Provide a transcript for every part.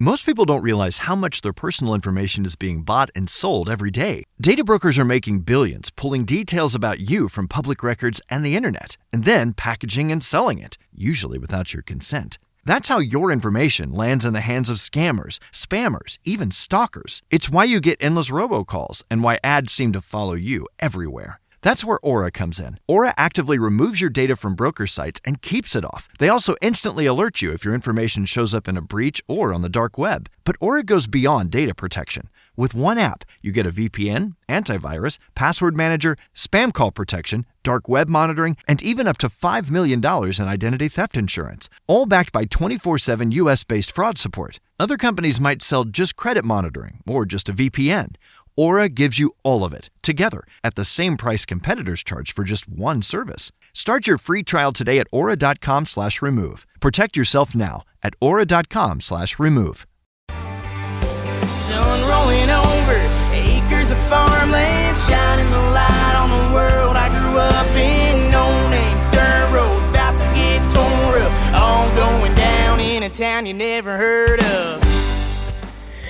Most people don't realize how much their personal information is being bought and sold every day. Data brokers are making billions, pulling details about you from public records and the internet, and then packaging and selling it, usually without your consent. That's how your information lands in the hands of scammers, spammers, even stalkers. It's why you get endless robocalls and why ads seem to follow you everywhere. That's where Aura comes in. Aura actively removes your data from broker sites and keeps it off. They also instantly alert you if your information shows up in a breach or on the dark web. But Aura goes beyond data protection. With one app, you get a VPN, antivirus, password manager, spam call protection, dark web monitoring, and even up to $5 million in identity theft insurance. All backed by 24/7 US-based fraud support. Other companies might sell just credit monitoring or just a VPN. Aura gives you all of it, together, at the same price competitors charge for just one service. Start your free trial today at aura.com/remove. Protect yourself now at aura.com/remove. Sun rolling over, acres of farmland, shining the light on the world I grew up in. No name, dirt roads, about to get torn up, all going down in a town you never heard of.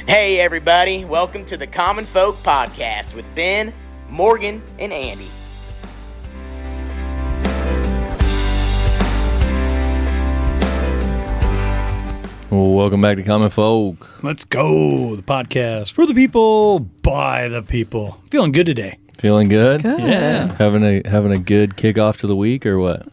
Hey everybody, welcome to the Common Folk Podcast with Ben, Morgan, and Andy. Well, welcome back to Common Folk. Let's go. The podcast for the people, by the people. Feeling good today. Feeling good? Good. Yeah. Having a good kickoff to the week or what?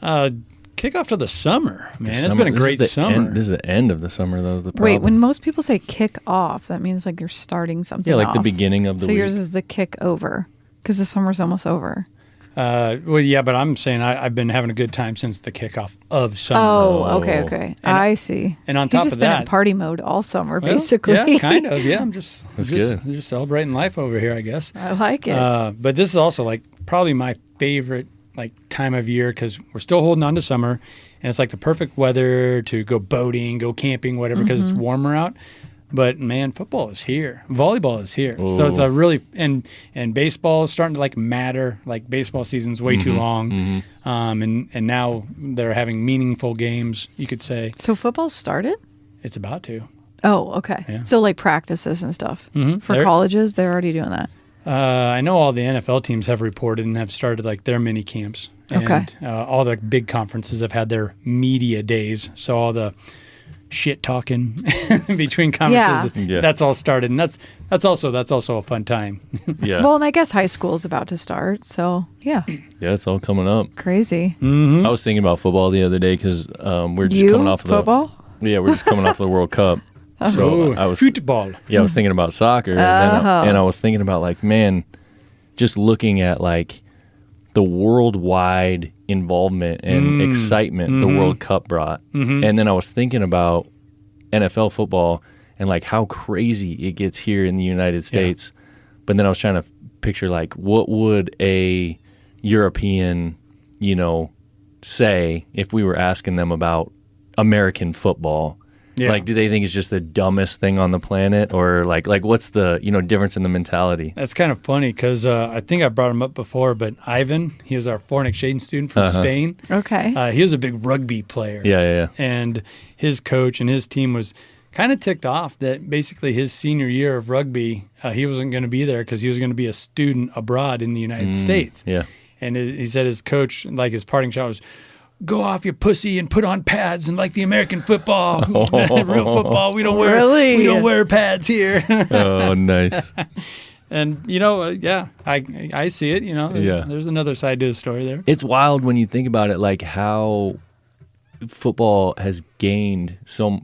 Kickoff to the summer, man. It's Summer. been a great summer. This is the end of the summer, though. The problem. Wait, when most people say kick off, that means like you're starting something. Yeah, like off. the beginning of the so week. yours is the kick over because the summer's almost over. Well, yeah, but I'm saying I've been having a good time since the kickoff of summer. Oh, okay. I see. And on He's top just of been that, in party mode all summer, well, basically. Yeah, kind of. Yeah, I'm just good. Just celebrating life over here, I guess. I like it. But this is also like probably my favorite like time of year because we're still holding on to summer, and it's like the perfect weather to go boating, go camping, whatever, because it's warmer out. But man, football is here. Volleyball is here. Ooh. So it's a really and baseball is starting to like matter. Like baseball season's way too long, and now they're having meaningful games. You could say So football started? it's about to. Oh, okay. Yeah. So like practices and stuff. For They're- colleges, they're already doing that. I know all the NFL teams have reported and have started like their mini camps. Okay. And all the big conferences have had their media days. So all the shit talking between conferences, Yeah. that's all started, and that's also a fun time. Yeah. Well, and I guess high school is about to start. So yeah, Yeah, it's all coming up. crazy. I was thinking about football the other day because we're just coming off of football? we're just coming off the World Cup. So I was football. Yeah, I was thinking about soccer, and I was thinking about like, man, just looking at like the worldwide involvement and excitement the World Cup brought, and then I was thinking about NFL football and like how crazy it gets here in the United States, but then I was trying to picture like what would a European, say if we were asking them about American football. Yeah. Like, do they think it's just the dumbest thing on the planet, or like what's the difference in the mentality? That's kind of funny because I think I brought him up before, but Ivan, he was our foreign exchange student from Spain. Okay. He was a big rugby player. Yeah. And his coach and his team was kind of ticked off that basically his senior year of rugby, he wasn't going to be there because he was going to be a student abroad in the United States. Yeah. And he said his coach, like his parting shot was, "Go off, you pussy, and put on pads and like the American football, real football. We don't wear pads here." Oh, nice. And I see it. There's another side to the story there. It's wild when you think about it, like how football has gained so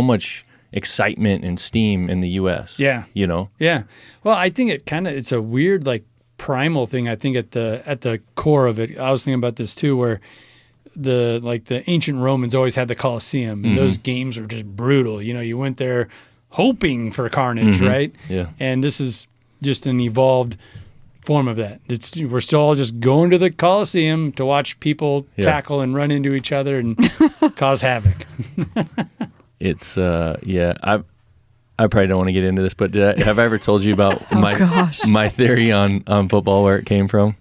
much excitement and steam in the U.S. Yeah. Yeah. Well, I think it's a weird like primal thing. I think at the core of it, I was thinking about this too, where the ancient Romans always had the Colosseum, and those games were just brutal. You went there hoping for carnage, right? Yeah. And this is just an evolved form of that. We're still all just going to the Colosseum to watch people tackle and run into each other and cause havoc. It's I probably don't want to get into this, but have I ever told you about my theory on football, where it came from?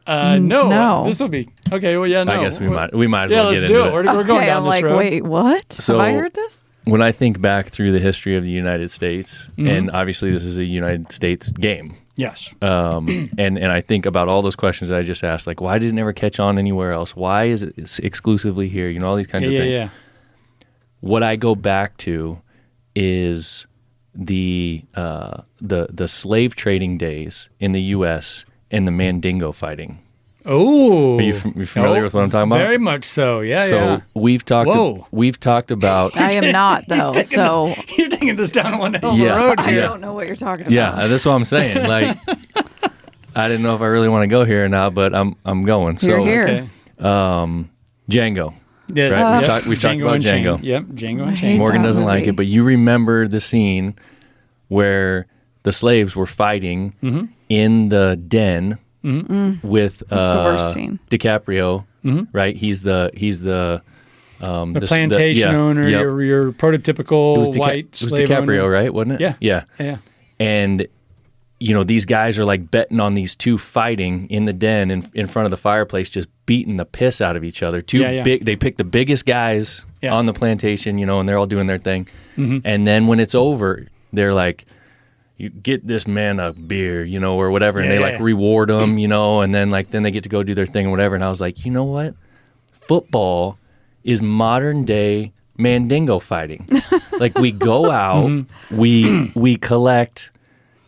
No. This will be okay. Well, yeah, no. I guess we might as well let's get do into it. We're going down I'm this like, road. wait, what? So- Have I heard this? when I think back through the history of the United States, and obviously this is a United States game. Yes. And I think about all those questions that I just asked, like, why did it never catch on anywhere else? Why is it exclusively here? You know, all these kinds of things. Yeah. What I go back to is the slave trading days in the U.S. and the Mandingo fighting. Oh, are you familiar with what I'm talking about? Very much so. Yeah. So we've talked about. I am not though. So you're taking this down one hell of a road. I don't know what you're talking about. Yeah, that's what I'm saying. Like, I didn't know if I really want to go here or not, but I'm going. You're so here. Django. Yeah, right? We've talked about Django. Yep, Django and Chain. Morgan doesn't movie. like it, but you remember the scene where the slaves were fighting in the den with That's the worst scene. DiCaprio, right? He's the the plantation owner, your prototypical white slave it was DiCaprio, owner. right? Wasn't it? Yeah. And you know, these guys are like betting on these two fighting in the den in front of the fireplace, just beating the piss out of each other. They pick the biggest guys on the plantation, you know, and they're all doing their thing. And then when it's over, they're like, you get this man a beer, you know, or whatever, and they like reward them, you know, and then they get to go do their thing or whatever. And I was like, you know what? Football is modern day Mandingo fighting. Like, we go out, we collect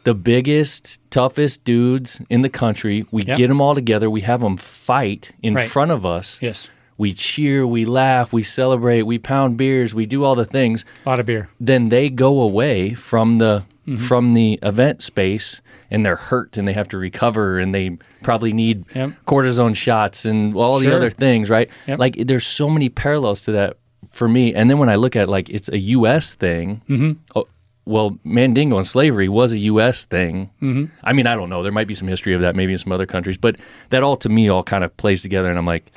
the biggest, toughest dudes in the country. We get them all together. We have them fight in front of us. Yes. We cheer, we laugh, we celebrate, we pound beers, we do all the things. A lot of beer. Then they go away from the event space, and they're hurt, and they have to recover, and they probably need cortisone shots and all the other things, right? Yep. Like, there's so many parallels to that for me. And then when I look at, like, it's a U.S. thing, well, Mandingo and slavery was a U.S. thing. I mean, I don't know. There might be some history of that, maybe in some other countries, but that all, to me, all kind of plays together, and I'm like,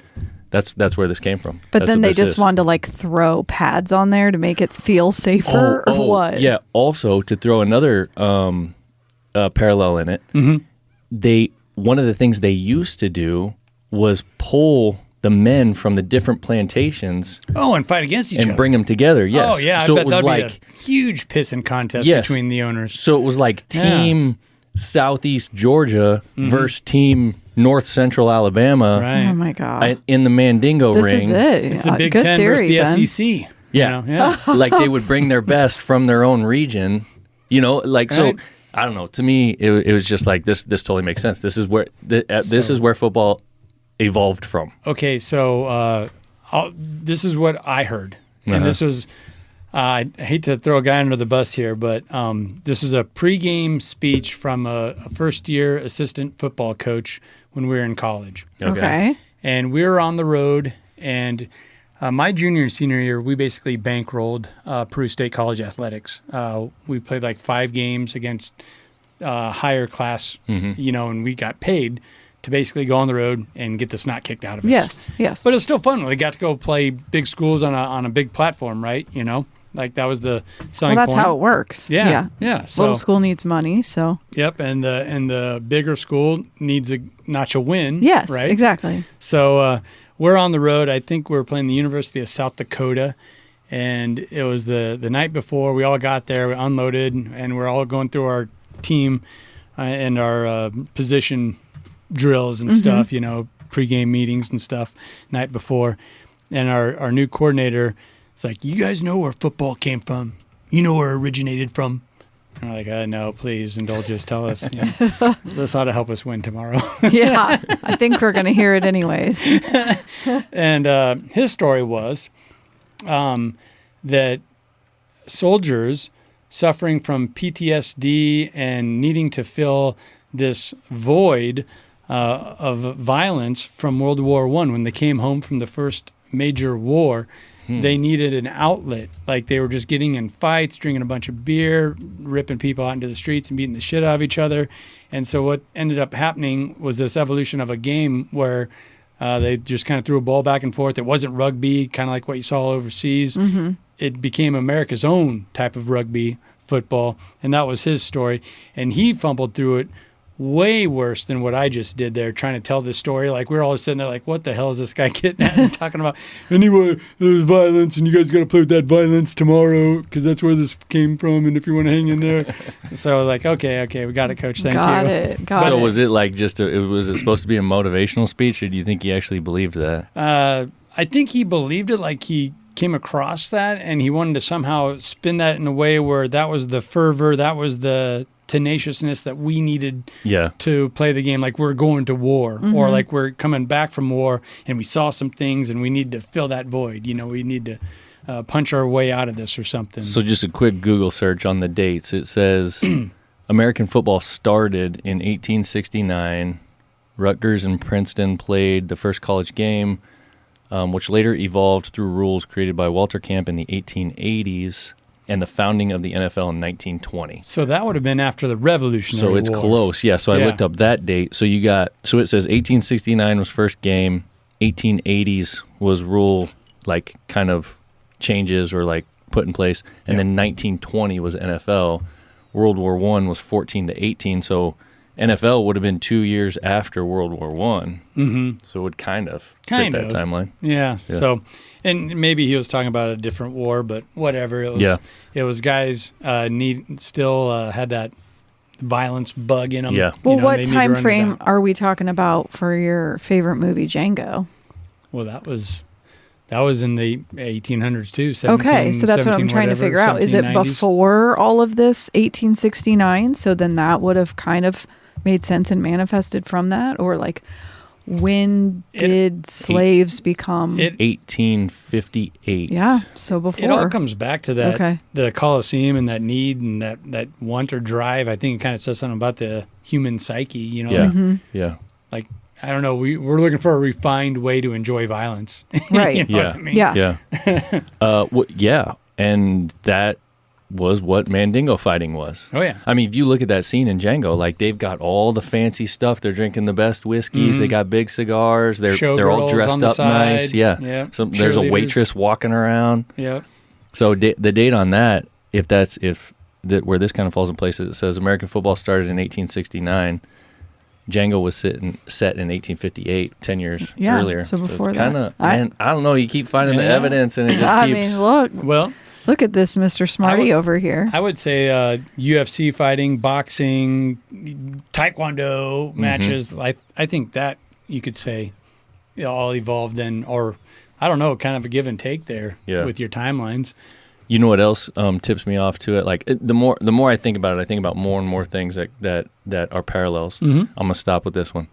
that's where this came from. But then they just wanted to like throw pads on there to make it feel safer, or what? Yeah. Also, to throw another parallel in it, one of the things they used to do was pull the men from the different plantations. And fight against each other. And bring them together, yes. Oh, yeah. So I bet it was that'd like be a huge pissing contest between the owners. So it was like team Southeast Georgia versus team North Central Alabama. Right. Oh, my God. In the Mandingo ring. This is it. It's the Big Good Ten theory, versus the Ben. SEC. Yeah. You know? Like, they would bring their best from their own region, you know, like, so I don't know. To me, it was just like, this totally makes sense. This is where is where football evolved from. Okay, so this is what I heard, and this was I hate to throw a guy under the bus here, but this is a pregame speech from a first-year assistant football coach when we were in college. Okay. And we were on the road, and my junior and senior year, we basically bankrolled Peru State College athletics. We played like 5 games against higher class, you know, and we got paid to basically go on the road and get the snot kicked out of us. Yes. But it was still fun. We got to go play big schools on a big platform, right? You know, like that was the selling Well, that's point. how it works. Yeah. So, Little school needs money, so. Yep, and the bigger school needs a notch a win. Yes, right? exactly. So we're on the road. I think we're playing the University of South Dakota, and it was the night before. We all got there, we unloaded, and we're all going through our team and our position drills and stuff, you know, pregame meetings and stuff night before. And our new coordinator is like, you guys know where football came from? You know where it originated from? And we're like, no, please indulge us. Tell us. You know, this ought to help us win tomorrow. Yeah, I think we're going to hear it anyways. And his story was that soldiers suffering from PTSD and needing to fill this void of violence from World War I. When they came home from the first major war, they needed an outlet. Like, they were just getting in fights, drinking a bunch of beer, ripping people out into the streets and beating the shit out of each other. And so what ended up happening was this evolution of a game where they just kind of threw a ball back and forth. It wasn't rugby, kind of like what you saw overseas. It became America's own type of rugby football, and that was his story. And he fumbled through it way worse than what I just did there, trying to tell this story. Like, we're all sitting there like, what the hell is this guy getting at and talking about? Anyway, there's violence, and you guys got to play with that violence tomorrow because that's where this came from, and if you want to hang in there. So, like, okay, we got it, Coach. Thank you. Got So it. was it like was it supposed to be a motivational speech, or do you think he actually believed that? I think he believed it, like he came across that, and he wanted to somehow spin that in a way where that was the fervor, that was the tenaciousness that we needed to play the game, like we're going to war, or like we're coming back from war and we saw some things and we need to fill that void. We need to punch our way out of this or something. So just a quick Google search on the dates. It says American football started in 1869. Rutgers and Princeton played the first college game, which later evolved through rules created by Walter Camp in the 1880s. And the founding of the NFL in 1920. So that would have been after the Revolutionary War. So it's close, yeah. So I looked up that date. So it says 1869 was first game, 1880s was rule, like kind of changes or like put in place, and then 1920 was NFL. World War I was 14 to 18, so NFL would have been 2 years after World War I. Mm-hmm. So it would kind of fit that timeline. Yeah. So, and maybe he was talking about a different war, but whatever. It was guys still had that violence bug in them. Yeah. Well, what time frame are we talking about for your favorite movie, Django? Well, that was in the 1800s too. Okay, so that's what I'm trying to figure out. Is it before all of this, 1869? So then that would have kind of made sense and manifested from that, or like when did slaves become 1858? Yeah, so before. It all comes back to that the Colosseum and that need and that want or drive. I think it kind of says something about the human psyche, Yeah. Like, I don't know, we're looking for a refined way to enjoy violence. Right. You know what I mean? Yeah. And that was what Mandingo fighting was. Oh, yeah. I mean, if you look at that scene in Django, like they've got all the fancy stuff. They're drinking the best whiskeys. They got big cigars. They're all dressed up nice. Yeah. There's a waitress walking around. Yeah. So the date on that, where this kind of falls in place, is it says American football started in 1869. Django was set in 1858, 10 years earlier. So before it's that. I don't know. You keep finding the evidence, and it just keeps. I mean, look at this, Mr. Smarty over here. I would say UFC fighting, boxing, taekwondo matches. I think that you could say all evolved or I don't know, kind of a give and take there with your timelines. You know what else tips me off to it? Like the more I think about it, I think about more and more things that are parallels. I'm gonna stop with this one.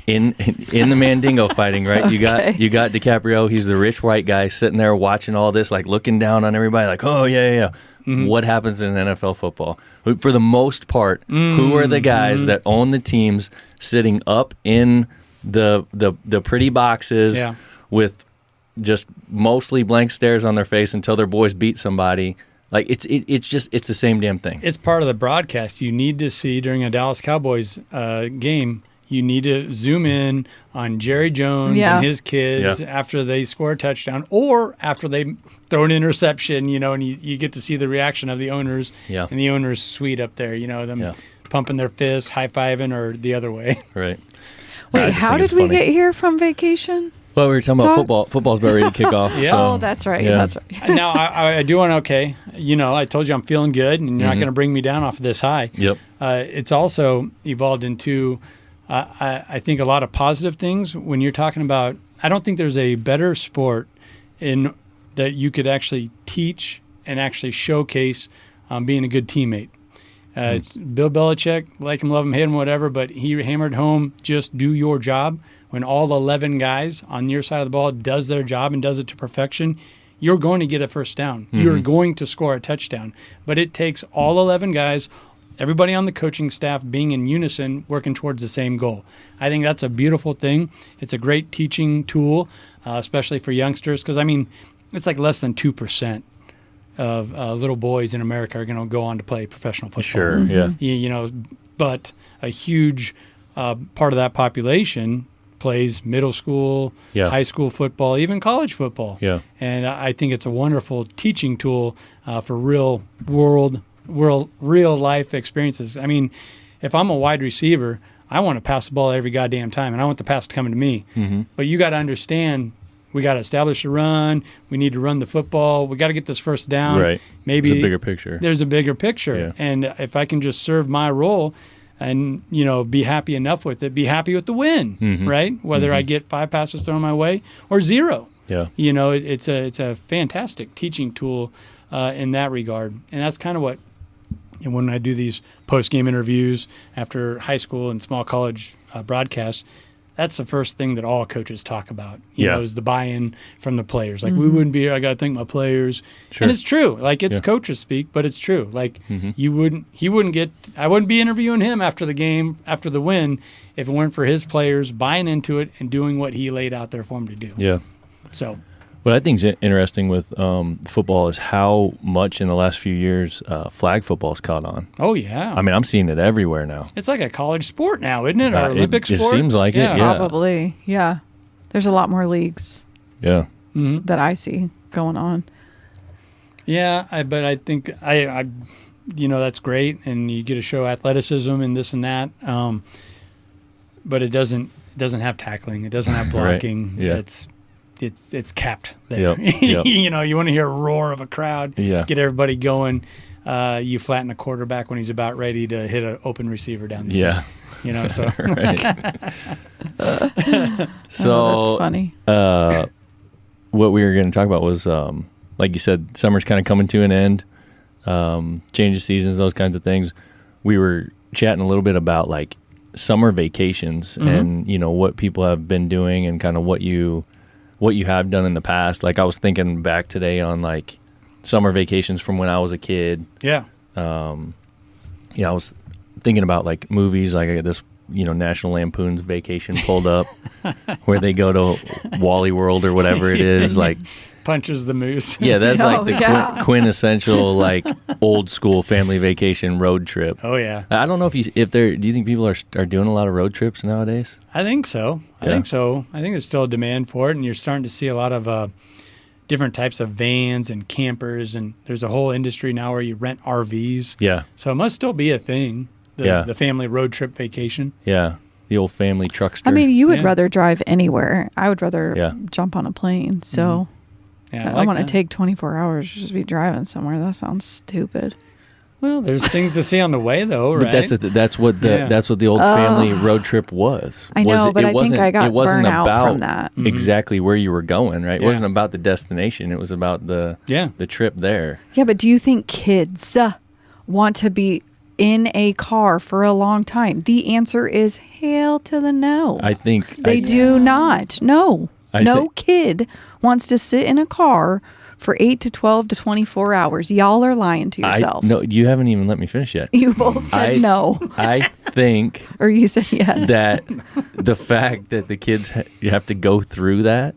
In the Mandingo fighting, right? You got DiCaprio. He's the rich white guy sitting there watching all this, like looking down on everybody, like, oh yeah. What happens in NFL football? For the most part, who are the guys that own the teams, sitting up in the pretty boxes with just mostly blank stares on their face until their boys beat somebody? Like it's the same damn thing. It's part of the broadcast. You need to see during a Dallas Cowboys game. You need to zoom in on Jerry Jones and his kids after they score a touchdown or after they throw an interception, and you get to see the reaction of the owners and the owners' suite up there, them pumping their fists, high-fiving, or the other way. Right. Wait, how did we get here from vacation? Well, we were talking about football. Football's about ready to kick off. Oh, that's right. Yeah. That's right. Now, I do want to, I told you I'm feeling good, and you're not going to bring me down off of this high. Yep. It's also evolved into... I think a lot of positive things when you're talking about. I don't think there's a better sport in that you could actually teach and actually showcase being a good teammate. It's Bill Belichick, like him, love him, hate him, whatever, but he hammered home, just do your job. When all 11 guys on your side of the ball does their job and does it to perfection, you're going to get a first down. You're going to score a touchdown. But it takes all 11 guys, everybody on the coaching staff being in unison, working towards the same goal. I think that's a beautiful thing. It's a great teaching tool, especially for youngsters, because, it's like less than 2% of little boys in America are going to go on to play professional football. Sure, yeah. But a huge part of that population plays middle school, high school football, even college football. Yeah. And I think it's a wonderful teaching tool for real life experiences. if I'm a wide receiver, I want to pass the ball every goddamn time, and I want the pass coming to me. Mm-hmm. But you got to understand, we got to establish a run. We need to run the football. We got to get this first down. Right. Maybe there's a bigger picture. There's a bigger picture. Yeah. And if I can just serve my role and, be happy enough with it, be happy with the win, mm-hmm. right? Whether I get 5 passes thrown my way or 0. Yeah. It's a fantastic teaching tool in that regard. And that's kind of what, and when I do these post-game interviews after high school and small college broadcasts, that's the first thing that all coaches talk about, you know, is the buy-in from the players. Like, we wouldn't be here, I got to thank my players. Sure. And it's true. Like, it's coaches speak, but it's true. Like, I wouldn't be interviewing him after the game, after the win, if it weren't for his players buying into it and doing what he laid out there for him to do. Yeah. So what I think is interesting with football is how much in the last few years flag football's caught on. Oh, yeah. I mean, I'm seeing it everywhere now. It's like a college sport now, isn't it? Or Olympic sport? It seems like it, yeah. Probably, yeah. There's a lot more leagues Yeah. that I see going on. Yeah, but I think I that's great, and you get to show athleticism and this and that. But it doesn't have tackling. It doesn't have blocking. Right. Yeah. It's capped there. Yep. You want to hear a roar of a crowd. Yeah. Get everybody going. You flatten a quarterback when he's about ready to hit an open receiver down the Yeah. So Right. So that's funny. What we were going to talk about was, like you said, summer's kind of coming to an end. Change of seasons, those kinds of things. We were chatting a little bit about like summer vacations and what people have been doing and kind of what you have done in the past. Like I was thinking back today on like summer vacations from when I was a kid. Yeah. I was thinking about like movies. Like I got this, National Lampoon's Vacation pulled up, where they go to Wally World or whatever it is. Like punches the moose. Yeah, that's like the quintessential like old school family vacation road trip. Oh yeah. I don't know do you think people are doing a lot of road trips nowadays? I think so. I think there's still a demand for it, and you're starting to see a lot of different types of vans and campers, and there's a whole industry now where you rent RVs. Yeah. So it must still be a thing. The family road trip vacation. Yeah. The old family truckster. I mean, you would rather drive anywhere. I would rather jump on a plane. So yeah, I don't want to take 24 hours to just be driving somewhere. That sounds stupid. Well, there's things to see on the way, though, right? But that's what the old family road trip was. I know, but I think I got burned out from that. Exactly where you were going, right? It wasn't about the destination. It was about the trip there. Yeah, but do you think kids want to be in a car for a long time? The answer is hell to the no. I think they do not. No. No kid wants to sit in a car for 8 to 12 to 24 hours. Y'all are lying to yourselves. No, you haven't even let me finish yet. You both said no. I think or you said yes. That the fact that the kids you have to go through that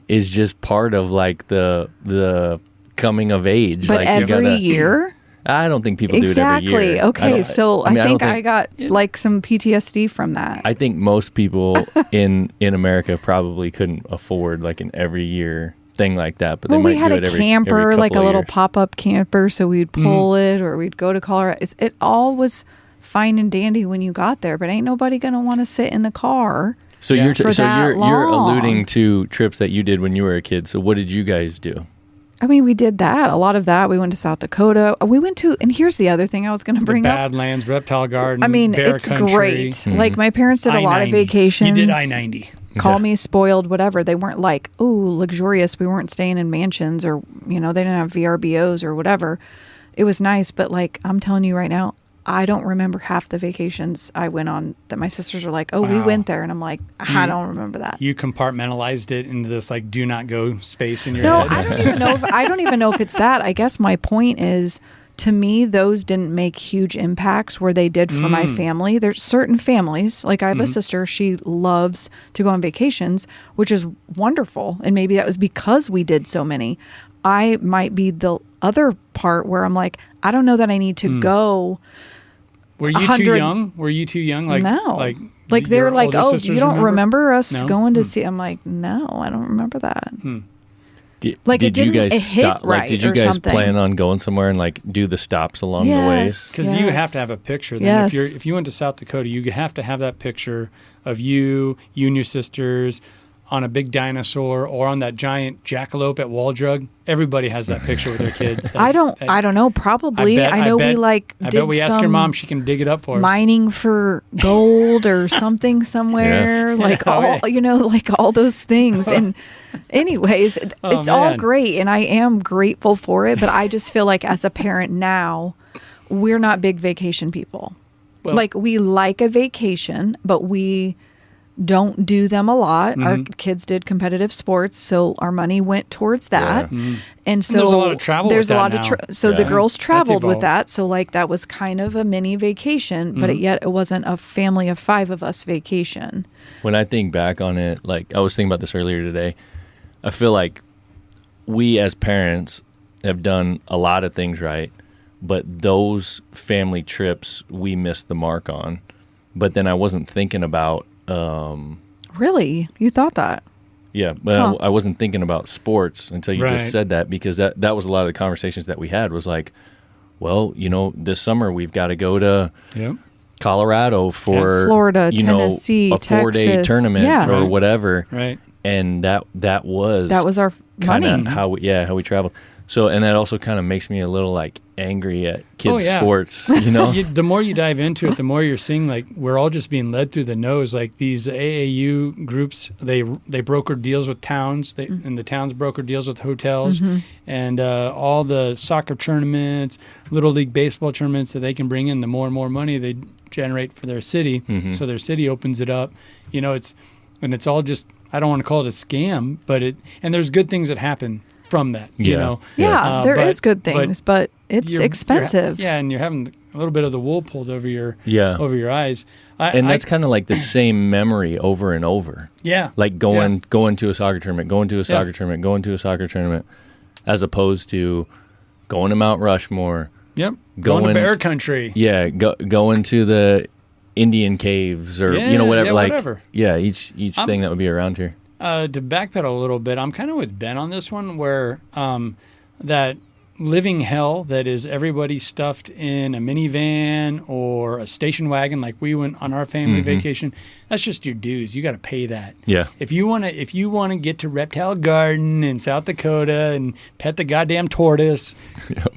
is just part of like the coming of age. But like every year? I don't think people do it every year. Okay, so I think I got like some PTSD from that. I think most people in America probably couldn't afford like an every year thing like that, but they might do it every we had a camper, like a little years. pop-up camper, so we'd pull it or we'd go to Colorado. It all was fine and dandy when you got there, but ain't nobody going to want to sit in the car. So you're alluding to trips that you did when you were a kid. So what did you guys do? I mean, we did that. A lot of that. We went to South Dakota. We went to, and here's the other thing I was going to bring up. Badlands, Reptile Garden, I mean, Bear it's Country. great. Like, my parents did a lot of vacations. You did I-90. Call me spoiled, whatever. They weren't like, ooh, luxurious. We weren't staying in mansions or, they didn't have VRBOs or whatever. It was nice, but like, I'm telling you right now, I don't remember half the vacations I went on that my sisters were like, oh, we went there. And I'm like, I don't remember that. You compartmentalized it into this like do not go space in your head. No, I don't even know if it's that. I guess my point is, to me, those didn't make huge impacts where they did for my family. There's certain families, like I have a sister, she loves to go on vacations, which is wonderful. And maybe that was because we did so many. I might be the other part where I'm like, I don't know that I need to go. Were you too young? Like, no. Like they're like, oh, you don't remember us going to see? I'm like, no, I don't remember that. Did you guys stop? Right, did you guys something. plan on going somewhere and like do the stops along the ways? Because you have to have a picture. Then if you went to South Dakota, you have to have that picture of you and your sisters on a big dinosaur or on that giant jackalope at Waldrug. Everybody has that picture with their kids. I don't know. Probably. I know we bet we ask your mom, she can dig it up for us. Mining for gold or something somewhere. Like all those things. And anyways, it's all great, and I am grateful for it. But I just feel like as a parent now, we're not big vacation people. Well, like we like a vacation, but we don't do them a lot. Our kids did competitive sports, so our money went towards that. And so there's a lot of travel. The girls traveled with that. So like that was kind of a mini vacation, but yet it wasn't a family of 5 of us vacation. When I think back on it, like I was thinking about this earlier today, I feel like we as parents have done a lot of things right, but those family trips we missed the mark on. But then I wasn't thinking about really? You thought that? Yeah, but I wasn't thinking about sports until you just said that, because that was a lot of the conversations that we had was like, well, this summer we've got to go to Colorado for Florida, Tennessee, a 4-day tournament or whatever. Right. And that was our money. How we traveled. So, and that also kind of makes me a little like angry at kids' sports, The more you dive into it, the more you're seeing like we're all just being led through the nose. Like these AAU groups, they broker deals with towns, and the towns broker deals with hotels, and all the soccer tournaments, little league baseball tournaments that they can bring in. The more and more money they generate for their city, so their city opens it up. It's all just, I don't want to call it a scam, but and there's good things that happen from that, there is good things, but it's expensive. And you're having a little bit of the wool pulled over your eyes. That's kind of like the same memory over and over. Yeah. Like going to a soccer tournament, going to a soccer tournament, as opposed to going to Mount Rushmore. Yep. Going to bear country. Yeah. Going to the Indian caves or, whatever. Whatever. Each thing that would be around here. To backpedal a little bit, I'm kind of with Ben on this one, where that living hell that is everybody stuffed in a minivan or a station wagon, like we went on our family vacation. That's just your dues. You got to pay that. Yeah. If you want to get to Reptile Garden in South Dakota and pet the goddamn tortoise,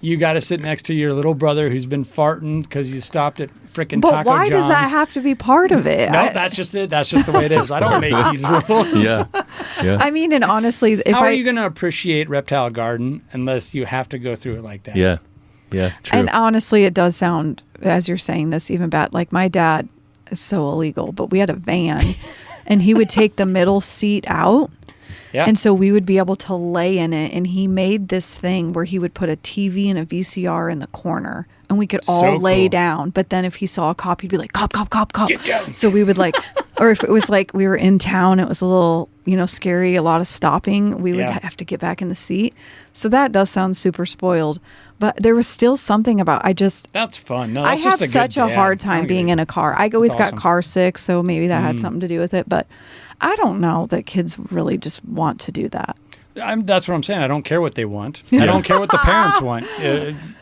you got to sit next to your little brother who's been farting because you stopped at frickin' Taco John's. But why does that have to be part of it? No, that's just it. That's just the way it is. I don't make these rules. Yeah. I mean, and honestly, how are you going to appreciate Reptile Garden unless you have to go through it like that? Yeah. Yeah. True. And honestly, it does sound, as you're saying this, even bad. Like my dad is so illegal, but we had a van and he would take the middle seat out. Yeah. And so we would be able to lay in it. And he made this thing where he would put a TV and a VCR in the corner and we could all lay down. But then if he saw a cop, he'd be like, cop, cop, cop, cop. Get down. So we would like, or if it was like we were in town, it was a little, scary, a lot of stopping, we would have to get back in the seat. So that does sound super spoiled. But there was still something about, that's fun. No, I that's have just such a hard time being in a car. I always got car sick, so maybe that had something to do with it. But I don't know that kids really just want to do that. That's what I'm saying. I don't care what they want. I don't care what the parents want.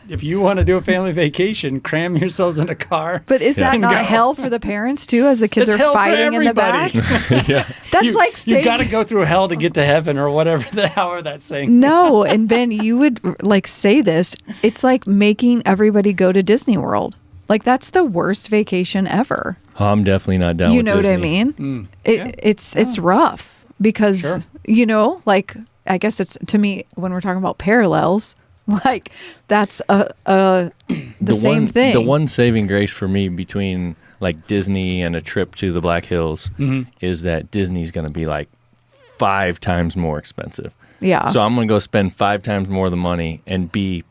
If you want to do a family vacation, cram yourselves in a car. But is that not hell for the parents too, as the kids are fighting in the back? That's like saying, you got to go through hell to get to heaven, or however that's saying. No, and Ben, you would like say this. It's like making everybody go to Disney World. Like that's the worst vacation ever. I'm definitely not down with Disney. You know what I mean? It's rough because I guess it's, to me, when we're talking about parallels, like that's the same thing. The one saving grace for me between like Disney and a trip to the Black Hills is that Disney's going to be like 5 times more expensive. Yeah. So I'm going to go spend 5 times more of the money and be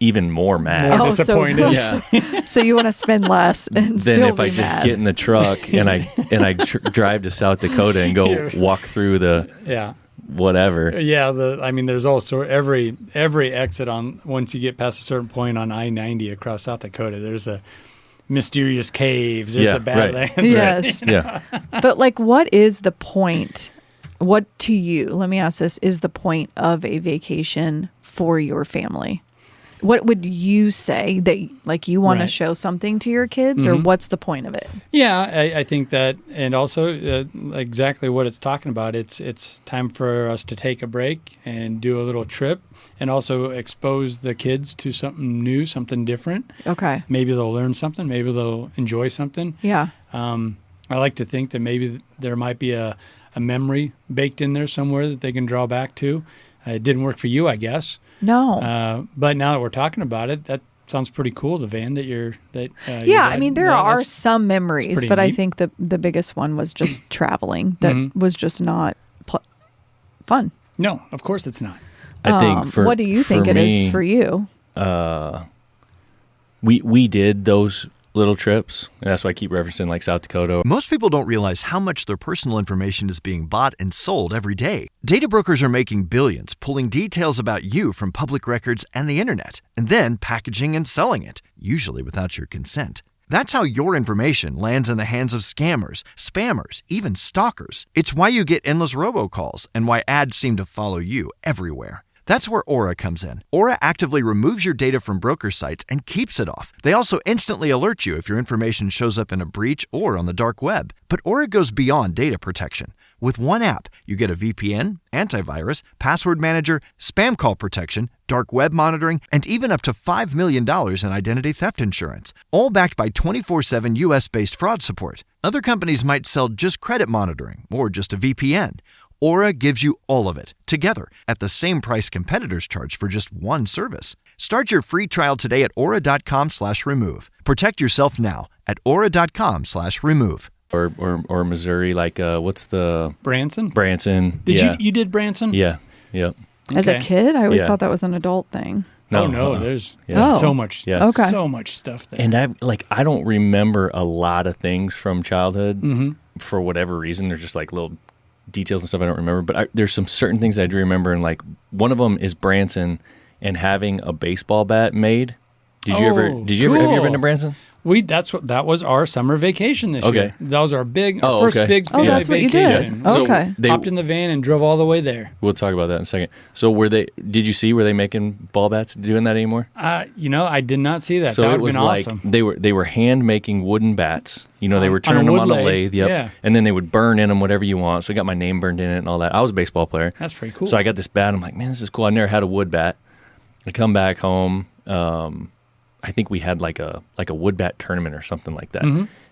even more mad. More disappointed. So you want to spend less and than still if be I just mad. get in the truck and I drive to South Dakota and go walk through the whatever. Yeah, there's also every exit on once you get past a certain point on I-90 across South Dakota, there's a mysterious caves. There's the Badlands. Right. Yes. Yeah. But like, what is the point? what to you, let me ask this, is the point of a vacation for your family? What would you say that like you want to show something to your kids, or what's the point of it? Yeah, I think that, and also exactly what it's talking about. It's time for us to take a break and do a little trip, and also expose the kids to something new, something different. Okay. Maybe they'll learn something. Maybe they'll enjoy something. Yeah. I like to think that maybe there might be a memory baked in there somewhere that they can draw back to. It didn't work for you, I guess. No. But now that we're talking about it, that sounds pretty cool. The van that you're yeah, I mean, there are some memories, but neat. I think the biggest one was just traveling. That was just not fun. No, of course it's not. I think what do you think it is for you? We did those little trips, and that's why I keep referencing like South Dakota. Most people don't realize how much their personal information is being bought and sold every day. Data brokers are making billions, pulling details about you from public records and the internet, and then packaging and selling it, usually without your consent. That's how your information lands in the hands of scammers, spammers, even stalkers. It's why you get endless robocalls and why ads seem to follow you everywhere. That's where Aura comes in. Aura actively removes your data from broker sites and keeps it off. They also instantly alert you if your information shows up in a breach or on the dark web. But Aura goes beyond data protection. With one app, you get a VPN, antivirus, password manager, spam call protection, dark web monitoring, and even up to $5 million in identity theft insurance. All backed by 24/7 US-based fraud support. Other companies might sell just credit monitoring or just a VPN. Aura gives you all of it, together, at the same price competitors charge for just one service. Start your free trial today at aura.com/remove. Protect yourself now at aura.com/remove. Or Missouri, like what's the Branson? Branson. Did you did Branson? Yeah. Yep. As a kid, I always Yeah. thought that was an adult thing. No, there's Oh. so much, Okay. so much stuff there. And I don't remember a lot of things from childhood for whatever reason. They're just like little details and stuff I don't remember. But there's some certain things I do remember, and like one of them is Branson and having a baseball bat made. Did you ever? Have you ever been to Branson? That was our summer vacation this year. That was our first big family that's what you vacation. did. So Okay. they, Hopped in the van and drove all the way there. we'll talk about that in a second. So did you see, were they making ball bats doing that anymore? I did not see that. So That it would was have been like awesome. they were hand making wooden bats. They were turning them wood on a lathe. lathe. Yep. Yeah. And then they would burn in them whatever you want. So I got my name burned in it and all that. I was a baseball player. That's pretty cool. So I got this bat. I'm like, man, this is cool. I never had a wood bat. I come back home. I think we had like a wood bat tournament or something like that.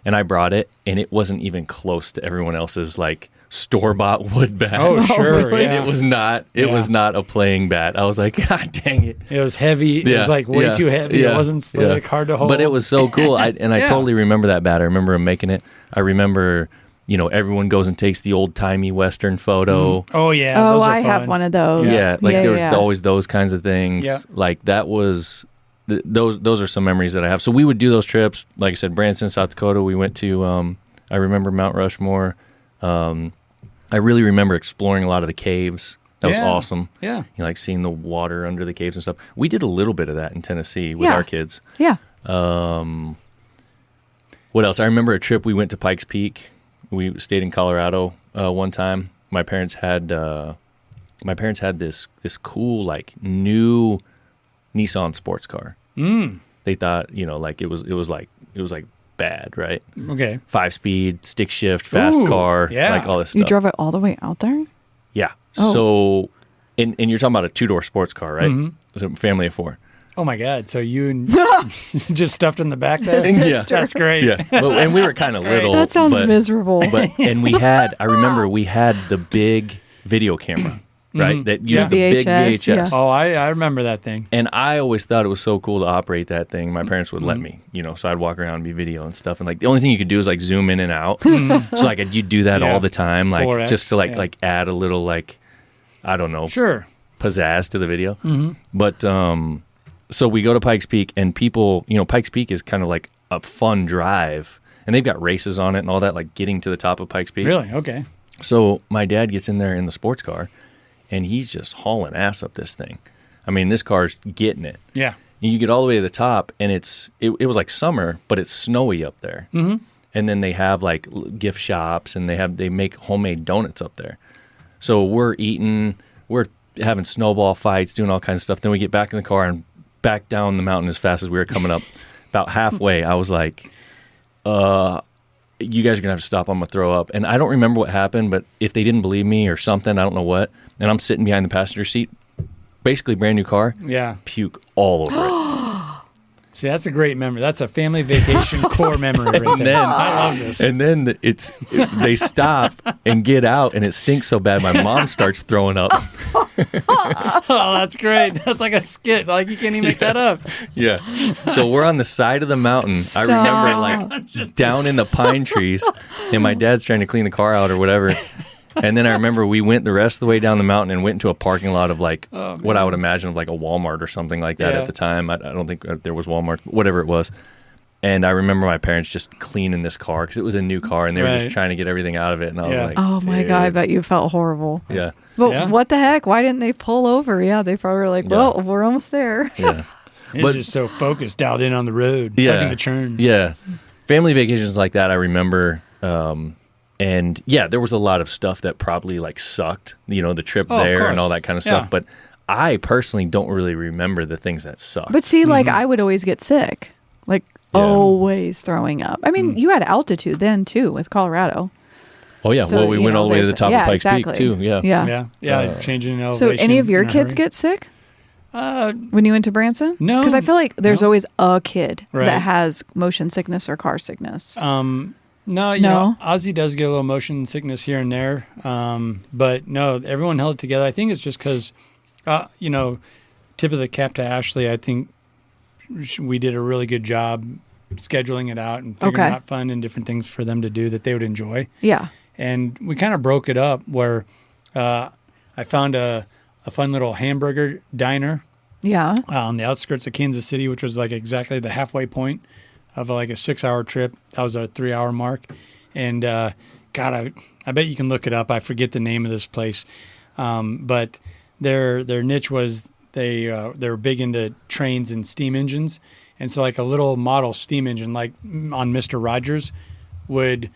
And I brought it, and it wasn't even close to everyone else's like store-bought wood bat. Oh, sure. And Yeah. it was not a playing bat. I was like, God dang it. It was heavy. It was like way too heavy. It wasn't slick, hard to hold. But it was so cool. I totally remember that bat. I remember him making it. I remember, everyone goes and takes the old-timey Western photo. Oh, yeah. Oh, those are I have fun. one of those. Yeah, like there was yeah. always those kinds of things. Yeah. Like that was those are some memories that I have. So we would do those trips. Like I said, Branson, South Dakota. We went to. I remember Mount Rushmore. I really remember exploring a lot of the caves. That was awesome. Yeah. Like seeing the water under the caves and stuff. We did a little bit of that in Tennessee with our kids. Yeah. What else? I remember a trip we went to Pikes Peak. We stayed in Colorado one time. My parents had this cool like new Nissan sports car. They thought like it was like bad, right? Okay. 5-speed, stick shift, fast car, like all this stuff. You drove it all the way out there? Yeah. Oh. So, and you're talking about a 2-door sports car, right? It's a family of 4. Oh my God! So you just stuffed in the back there? Yeah. That's great. Yeah. Well, and we were kind of little. That sounds miserable. And I remember we had the big video camera, right? That used the big VHS, VHS. yeah. Oh, I remember that thing. And I always thought it was so cool to operate that thing. My parents would let me, so I'd walk around and be video and stuff. And like the only thing you could do is like zoom in and out. So like you'd do that all the time, like 4X, just to like add a little like, I don't know, Sure. pizzazz to the video. But so we go to Pikes Peak, and people, Pikes Peak is kind of like a fun drive, and they've got races on it and all that, like getting to the top of Pikes Peak. Really? Okay. So my dad gets in there in the sports car, and he's just hauling ass up this thing. I mean, this car's getting it. Yeah. And you get all the way to the top, and it was like summer, but it's snowy up there. And then they have like gift shops, and they make homemade donuts up there. So we're eating, we're having snowball fights, doing all kinds of stuff. Then we get back in the car and back down the mountain as fast as we were coming up. About halfway, I was like, you guys are going to have to stop. I'm going to throw up. And I don't remember what happened, but if they didn't believe me or something, I don't know what. And I'm sitting behind the passenger seat, basically brand new car. Yeah. Puke all over it. See, that's a great memory. That's a family vacation core memory right there. I love this. And then they stop and get out, and it stinks so bad my mom starts throwing up. Oh, that's great. That's like a skit. Like, you can't even make that up. Yeah. So we're on the side of the mountain. Stop. I remember like down in the pine trees, and my dad's trying to clean the car out or whatever. And then I remember we went the rest of the way down the mountain and went into a parking lot of like what I would imagine of like a Walmart or something like that at the time. I don't think there was Walmart, whatever it was. And I remember my parents just cleaning this car because it was a new car and they were just trying to get everything out of it. And I was like, oh my God, I bet you felt horrible. Yeah. But what the heck? Why didn't they pull over? Yeah, they probably were like, well, we're almost there. Yeah. It's just so focused, dialed in on the road, hugging the churns. Yeah. Family vacations like that, I remember. And yeah, there was a lot of stuff that probably like sucked, the trip there and all that kind of stuff. But I personally don't really remember the things that sucked. But see, like I would always get sick, like always throwing up. I mean, you had altitude then too with Colorado. Oh yeah, So, well we went all the way to the top of Pikes Peak too. Yeah. Changing in elevation. So any of your kids get sick? When you went to Branson? No. Because I feel like there's always a kid that has motion sickness or car sickness. No, you know, Ozzy does get a little motion sickness here and there. But no, everyone held it together. I think it's just because, tip of the cap to Ashley, I think we did a really good job scheduling it out and figuring out fun and different things for them to do that they would enjoy. Yeah. And we kind of broke it up where I found a fun little hamburger diner on the outskirts of Kansas City, which was like exactly the halfway point of like a 6-hour trip. That was a 3-hour mark. And God, I bet you can look it up. I forget the name of this place. But their niche was they were big into trains and steam engines. And so like a little model steam engine, like on Mr. Rogers, would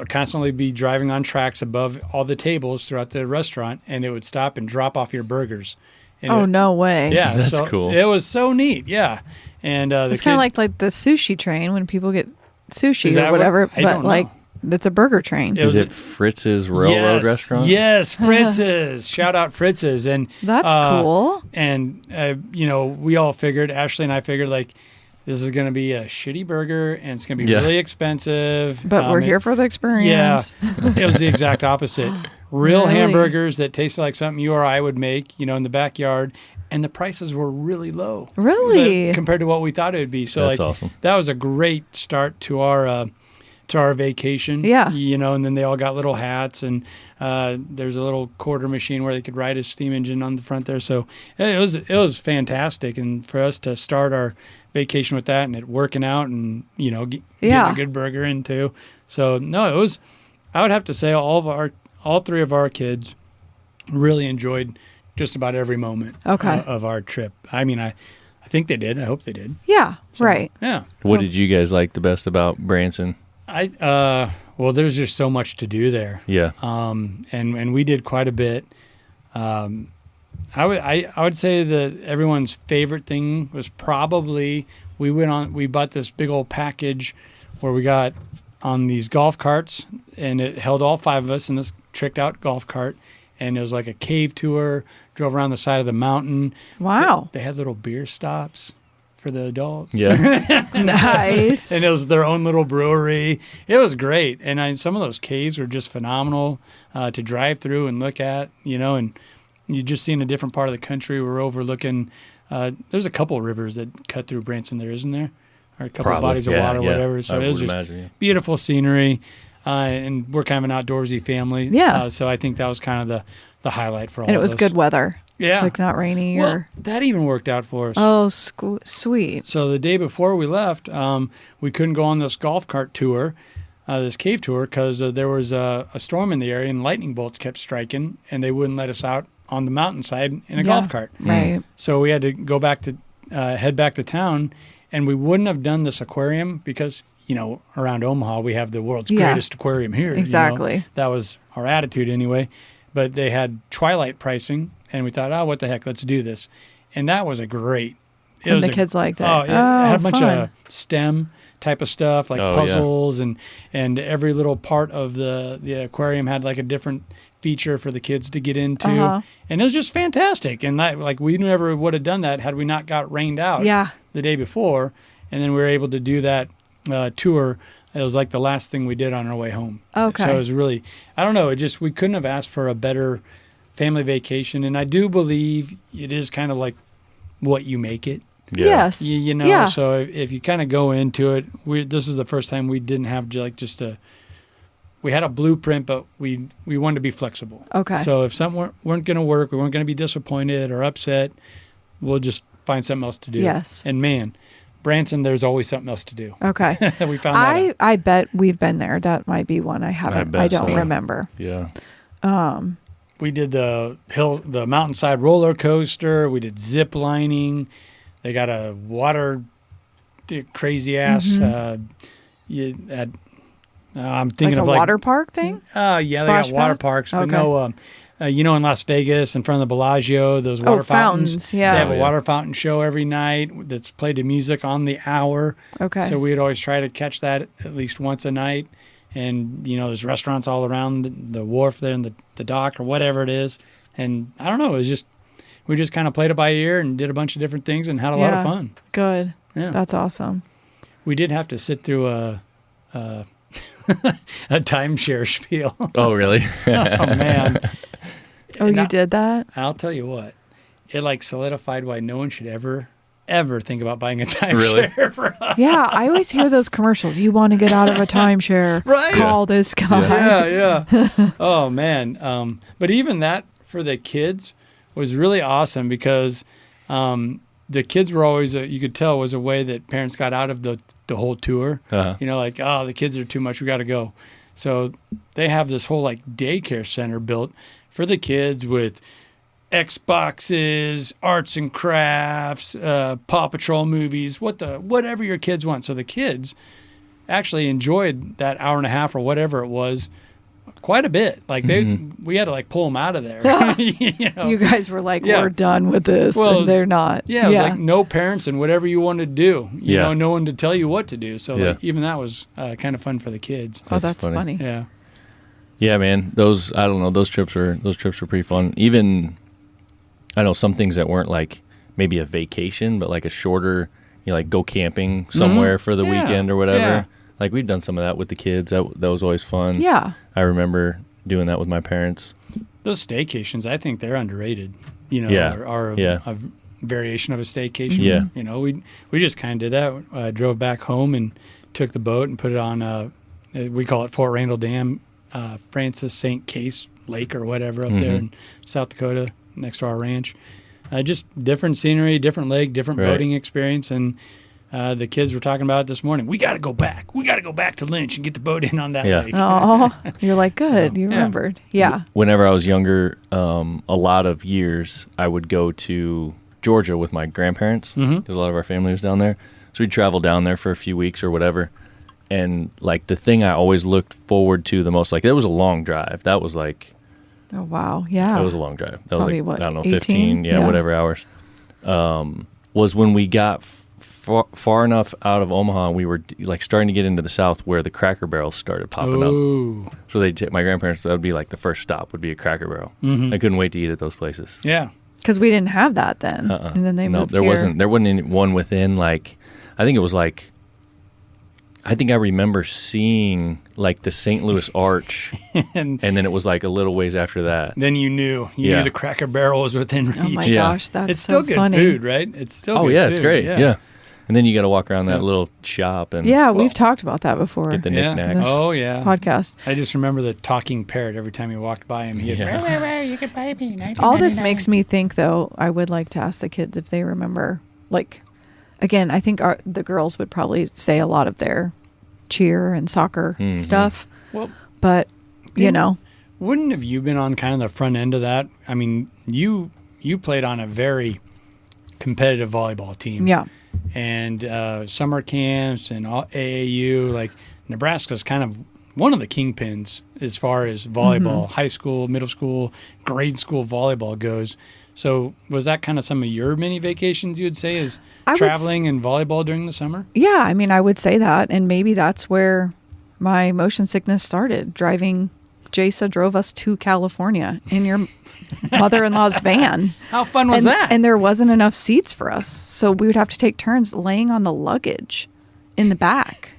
constantly be driving on tracks above all the tables throughout the restaurant, and it would stop and drop off your burgers. And no way. Yeah. That's cool. It was so neat. Yeah. And it's kind of like the sushi train when people get sushi or whatever, but like it's a burger train. Is it Fritz's Railroad Restaurant? Yes, Fritz's. Shout out Fritz's. And that's cool. And we all figured, Ashley and I figured, like, this is going to be a shitty burger and it's going to be really expensive. But we're here for the experience. Yeah. It was the exact opposite. Real hamburgers that tasted like something you or I would make, in the backyard. And the prices were really low. Really? Compared to what we thought it would be. So that's awesome. That was a great start to our vacation. Yeah. And then they all got little hats, and there's a little quarter machine where they could ride a steam engine on the front there. So it was fantastic. And for us to start our vacation with that and it working out and, getting a good burger in too. So no, it was, I would have to say all three of our kids really enjoyed just about every moment of our trip. I mean, I think they did. I hope they did. Yeah, right. Yeah. What did you guys like the best about Branson? Well, there's just so much to do there. Yeah. And we did quite a bit. I would say that everyone's favorite thing was probably we bought this big old package where we got on these golf carts, and it held all 5 of us in this tricked out golf cart. And it was like a cave tour, drove around the side of the mountain. Wow. They had little beer stops for the adults. Yeah. Nice. And it was their own little brewery. It was great. And some of those caves were just phenomenal to drive through and look at, and you just seeing a different part of the country. We're overlooking, there's a couple of rivers that cut through Branson there, isn't there? Or a couple of bodies of water or whatever. So it was just beautiful scenery. And we're kind of an outdoorsy family. Yeah. So I think that was kind of the highlight for all of us. And it was good weather. Yeah. Like not rainy or... That even worked out for us. Oh, sweet. So the day before we left, we couldn't go on this golf cart tour, this cave tour, because there was a storm in the area and lightning bolts kept striking, and they wouldn't let us out on the mountainside in a golf cart. Right. So we had to go back to head back to town, and we wouldn't have done this aquarium because... around Omaha, we have the world's greatest aquarium here. Exactly. That was our attitude anyway. but they had twilight pricing, and we thought, oh, what the heck, let's do this. And that was a great. And the kids liked it. Oh, it had a bunch of STEM type of stuff, like puzzles, and every little part of the aquarium had like a different feature for the kids to get into. And it was just fantastic. And like we never would have done that had we not got rained out the day before. And then we were able to do that tour. It was like the last thing we did on our way home. Okay. So it was really, I don't know, we couldn't have asked for a better family vacation. And I do believe it is kind of like what you make it. Yeah. Yes. You know, so if you kind of go into it, this is the first time we didn't have we had a blueprint, but we wanted to be flexible. Okay. So if something weren't going to work, we weren't going to be disappointed or upset, we'll just find something else to do. Yes. And man, Branson, there's always something else to do. Okay. We found that out. I bet we've been there. That might be one I haven't. I don't remember. Yeah. We did the mountainside roller coaster. We did zip lining. They got a water crazy ass. I'm thinking like of a water park thing. Yeah, Splash they got water pad? parks, but Okay. no. In Las Vegas, in front of the Bellagio, those water fountains. Yeah. They have a water fountain show every night that's played the music on the hour. Okay. So we'd always try to catch that at least once a night. And, there's restaurants all around the wharf there and the dock or whatever it is. And I don't know, we just kind of played it by ear and did a bunch of different things and had a lot of fun. Good. Yeah. That's awesome. We did have to sit through a timeshare spiel. Oh, really? Oh, man. Oh, you did that? I'll tell you what. It solidified why no one should ever think about buying a timeshare. Really? For us. Yeah, I always hear those commercials. You want to get out of a timeshare? Right. Call this guy. Yeah. Oh, man. But even that for the kids was really awesome because the kids were always, you could tell, was a way that parents got out of the whole tour. Uh-huh. The kids are too much. We got to go. So they have this whole daycare center built for the kids with Xboxes, arts and crafts, Paw Patrol movies, whatever your kids want. So the kids actually enjoyed that hour and a half or whatever it was quite a bit. We had to pull them out of there. You guys were like, we're done with this, and they're not. Yeah, it was like no parents and whatever you wanted to do. You know, no one to tell you what to do. So even that was kind of fun for the kids. That's funny. Yeah. Yeah, man. Those trips were pretty fun. Even I know some things that weren't maybe a vacation, but a shorter, go camping somewhere for the weekend or whatever. Yeah. We've done some of that with the kids. That was always fun. Yeah. I remember doing that with my parents. Those staycations, I think they're underrated. Are a variation of a staycation. Yeah. We just kind of did that. Drove back home and took the boat and put it on, we call it Fort Randall Dam, Francis St. Case Lake or whatever up there in South Dakota next to our ranch. Just different scenery, different lake, different boating experience. And the kids were talking about it this morning. We got to go back. We got to go back to Lynch and get the boat in on that lake. Oh, you're good. You remembered. Yeah. Whenever I was younger, a lot of years, I would go to Georgia with my grandparents. Because a lot of our family was down there. So we'd travel down there for a few weeks or whatever. And the thing I always looked forward to the most, it was a long drive. That was oh, wow. Yeah. That was a long drive. That Probably was what, I don't know, 18? 15, whatever hours. Was when we got far enough out of Omaha, we were starting to get into the South where the Cracker Barrels started popping up. So they'd take my grandparents, that would be the first stop would be a Cracker Barrel. I couldn't wait to eat at those places. Yeah. Because we didn't have that then. And then they moved there here. there wasn't any one within I think it was I think I remember seeing the St. Louis Arch, and then it was a little ways after that. Then you knew the Cracker Barrel was within reach. Oh my gosh, that's it's so still good funny. food, right? It's still good it's food. great. Yeah. And then you got to walk around that little shop and we've talked about that before. Get the knickknacks. Oh yeah, podcast. I just remember the talking parrot every time you walked by him. He'd Where, you could buy me. All this makes me think, though, I would like to ask the kids if they remember, again, I think the girls would probably say a lot of their cheer and soccer stuff. Well, but wouldn't have you been on kind of the front end of that? I mean, you played on a very competitive volleyball team. Yeah. And summer camps and all AAU, Nebraska's kind of one of the kingpins as far as volleyball, high school, middle school, grade school volleyball goes. So was that kind of some of your mini vacations, you would say, is traveling and volleyball during the summer? Yeah, I mean, I would say that. And maybe that's where my motion sickness started. Jasa drove us to California in your mother-in-law's van. How fun was that? And there wasn't enough seats for us. So we would have to take turns laying on the luggage in the back.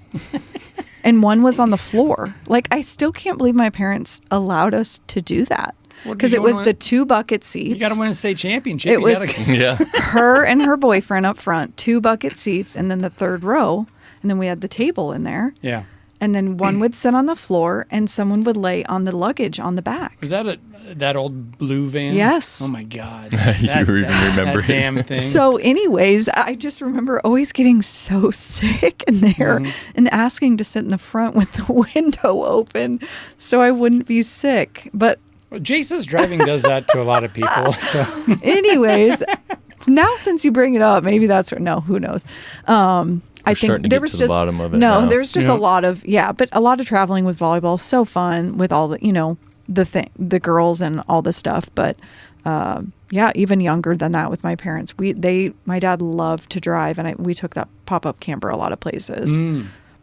And one was on the floor. Like, I still can't believe my parents allowed us to do that. Because it was the 2 bucket seats. You got to win a state championship. It was her and her boyfriend up front, 2 bucket seats, and then the 3rd row. And then we had the table in there. Yeah. And then one would sit on the floor and someone would lay on the luggage on the back. Was that that old blue van? Yes. Oh, my God. You remember that damn thing. So anyways, I just remember always getting so sick in there and asking to sit in the front with the window open so I wouldn't be sick. But well, Jasa's driving does that to a lot of people. So, anyways, now since you bring it up, maybe that's no, who knows? I think there was just bottom of it there's just a lot of but a lot of traveling with volleyball. So fun with all the the girls and all the stuff. But even younger than that with my parents, my dad loved to drive, and we took that pop-up camper a lot of places.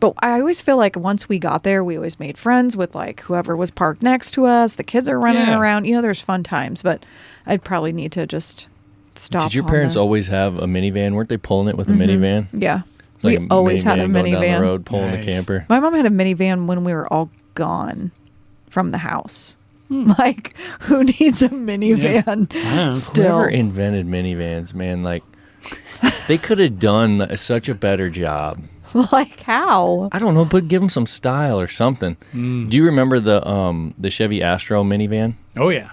But I always feel like once we got there, we always made friends with like whoever was parked next to us. The kids are running around. There's fun times, but I'd probably need to just stop. Did your parents always have a minivan? Weren't they pulling it with a minivan? Yeah. Like we always had a minivan. Down the road, pulling the camper. My mom had a minivan when we were all gone from the house. Like, who needs a minivan still? Whoever invented minivans, man, like, they could have done such a better job. Like how? I don't know, but give them some style or something. Do you remember the Chevy Astro minivan? Oh, yeah.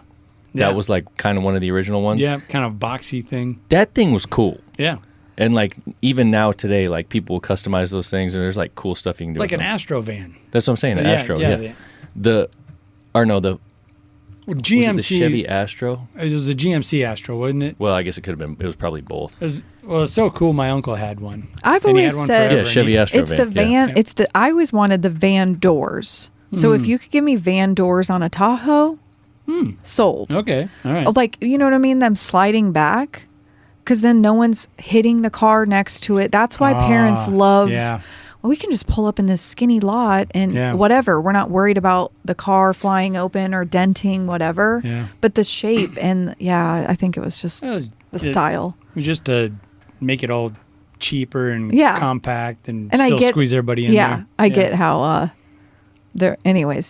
That was like kind of one of the original ones? Yeah, kind of boxy thing. That thing was cool. Yeah. And like even now today, like people will customize those things, and there's like cool stuff you can do. Like an Astro van. That's what I'm saying. An Astro. Yeah. The GMC. Was it the Chevy Astro? It was a GMC Astro, wasn't it? Well, I guess it could have been. It was probably both. It's so cool. My uncle had one. I've always said, Chevy Astro. It's the van. Yeah. I always wanted the van doors. So if you could give me van doors on a Tahoe, sold. Okay, all right. Like, you know what I mean? Them sliding back, because then no one's hitting the car next to it. That's why parents love. Yeah. Well, we can just pull up in this skinny lot and whatever. We're not worried about the car flying open or denting, whatever. Yeah. But the shape and I think it was just the style. It was just to make it all cheaper and compact and still squeeze everybody in there. Yeah, I get how there. Anyways,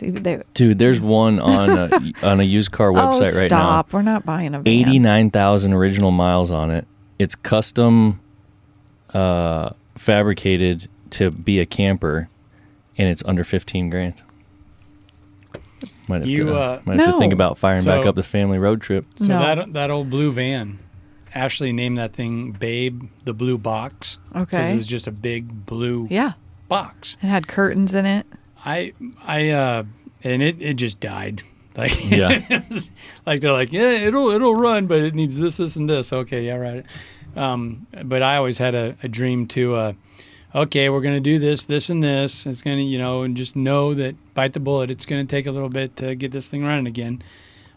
dude, there's one on a used car website right now. Stop! We're not buying a van. 89,000 original miles on it. It's custom fabricated to be a camper, and it's under $15,000. Might have to think about firing back up the family road trip. So that old blue van, Ashley named that thing Babe the Blue Box. Okay. Because it was just a big blue box. It had curtains in it. And it just died. Like like they're like, it'll run, but it needs this, and this. Okay, yeah, right. But I always had a dream to okay, we're going to do this, and this. It's going to, and just know that, bite the bullet, it's going to take a little bit to get this thing running again.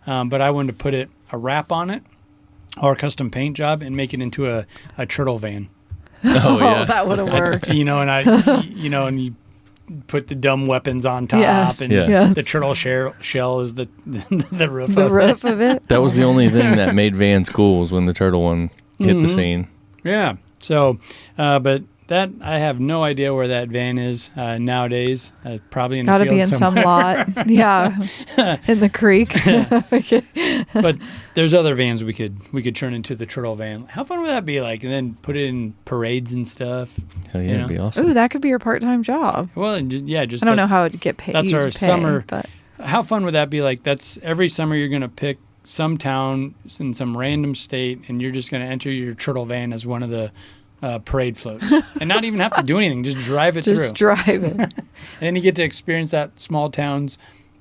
But I wanted to put a wrap on it or a custom paint job and make it into a turtle van. Oh, yeah. That would have worked. And and you put the dumb weapons on top, and the turtle shell is the roof of it. That was the only thing that made vans cool, was when the turtle one hit the scene. Yeah. So, but that, I have no idea where that van is nowadays. Probably in the field somewhere. Gotta be in some lot. Yeah, in the creek. But there's other vans we could turn into the turtle van. How fun would that be? Like, and then put it in parades and stuff. Hell yeah, it'd be awesome. Ooh, that could be your part-time job. Well, just I don't know how it'd get paid. That's our summer. But how fun would that be? Like, that's every summer you're gonna pick some town in some random state, and you're just gonna enter your turtle van as one of the parade floats, and not even have to do anything, just drive it through. Just drive it. And then you get to experience that small town's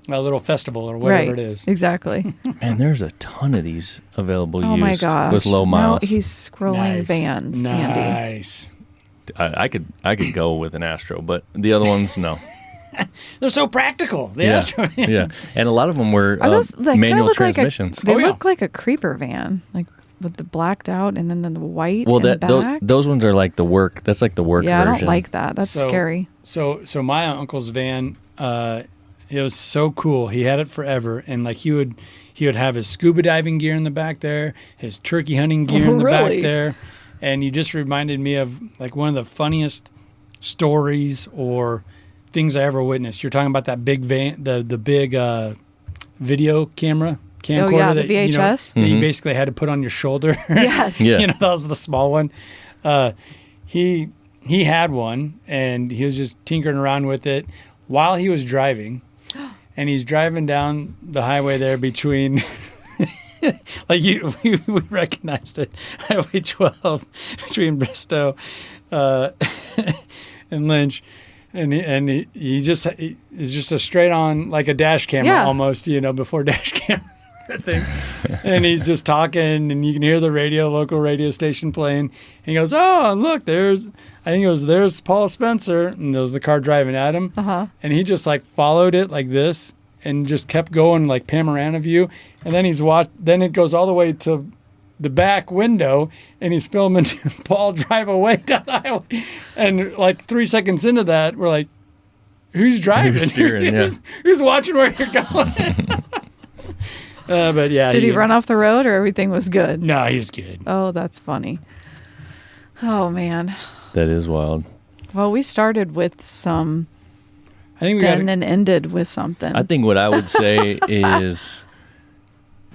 little festival or whatever it is. Exactly. Man, there's a ton of these available used my gosh. with low miles. Now he's scrolling vans, Andy. Nice. I could go with an Astro, but the other ones, no. They're so practical. The Yeah, Astro van. yeah. And a lot of them were they manual look transmissions. They look like a creeper van, like with the blacked out and then the white in the back. Those ones are like the work. That's like the work Yeah, version. I don't like that. That's scary. So my uncle's van, it was so cool. He had it forever, and like he would have his scuba diving gear in the back there, his turkey hunting gear in the back there, and you just reminded me of like one of the funniest stories or things I ever witnessed. You're talking about that big van, the big video camcorder. Oh yeah, the VHS. That you basically had to put on your shoulder. Yes. Yeah. That was the small one. He had one, and he was just tinkering around with it while he was driving. And he's driving down the highway there between, we recognized it, Highway 12 between Bristow and Lynch. And he is just a straight on, like a dash camera almost, before dash cameras. Thing. And he's just talking, and you can hear the local radio station playing. And he goes, "Oh, and look, there's Paul Spencer," and there was the car driving at him. And he just like followed it like this, and just kept going like panorama view. And then then it goes all the way to the back window, and he's filming Paul drive away down the highway. And like 3 seconds into that, we're like, "Who's driving? Who's steering? Who's watching where you're going?" But yeah. Did he run off the road or everything was good? No, he was good. Oh, that's funny. Oh, man. That is wild. Well, we started with some, I think and ended with something. I think what I would say is,